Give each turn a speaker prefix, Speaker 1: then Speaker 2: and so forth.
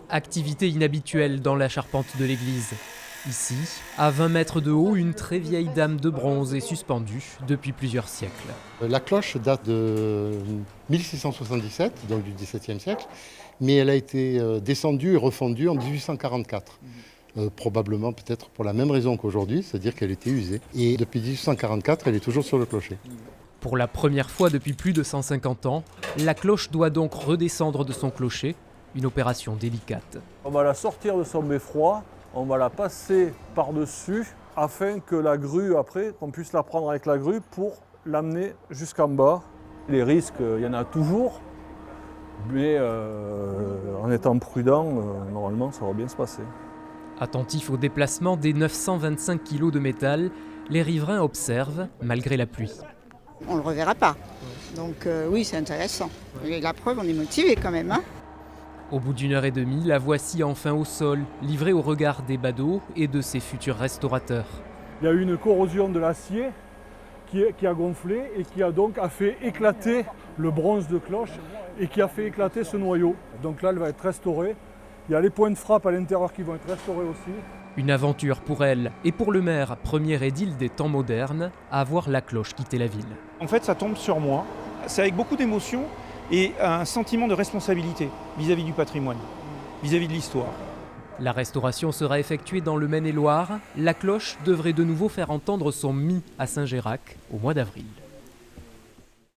Speaker 1: Activité inhabituelle dans la charpente de l'église. Ici, à 20 mètres de haut, une très vieille dame de bronze est suspendue depuis plusieurs siècles.
Speaker 2: La cloche date de 1677, donc du XVIIe siècle, mais elle a été descendue et refondue en 1844. Probablement peut-être pour la même raison qu'aujourd'hui, c'est-à-dire qu'elle était usée. Et depuis 1844, elle est toujours sur le clocher.
Speaker 1: Pour la première fois depuis plus de 150 ans, la cloche doit donc redescendre de son clocher, une opération délicate.
Speaker 3: On va la sortir de son beffroi, on va la passer par-dessus afin que la grue, après, qu'on puisse la prendre avec la grue pour l'amener jusqu'en bas. Les risques, il y en a toujours, mais en étant prudent, normalement, ça va bien se passer.
Speaker 1: Attentifs au déplacement des 925 kg de métal, les riverains observent, malgré la pluie.
Speaker 4: On ne le reverra pas. Donc oui, c'est intéressant. Et la preuve, on est motivé quand même. Hein.
Speaker 1: Au bout d'une heure et demie, la voici enfin au sol, livrée au regard des badauds et de ses futurs restaurateurs.
Speaker 3: Il y a eu une corrosion de l'acier qui a gonflé et qui a donc fait éclater le bronze de cloche et qui a fait éclater ce noyau. Donc là, elle va être restaurée. Il y a les points de frappe à l'intérieur qui vont être restaurés aussi.
Speaker 1: Une aventure pour elle et pour le maire, premier édile des temps modernes, à voir la cloche quitter la ville.
Speaker 5: En fait, ça tombe sur moi. C'est avec beaucoup d'émotion et un sentiment de responsabilité vis-à-vis du patrimoine, vis-à-vis de l'histoire.
Speaker 1: La restauration sera effectuée dans le Maine-et-Loire. La cloche devrait de nouveau faire entendre son mi à Saint-Gérac au mois d'avril.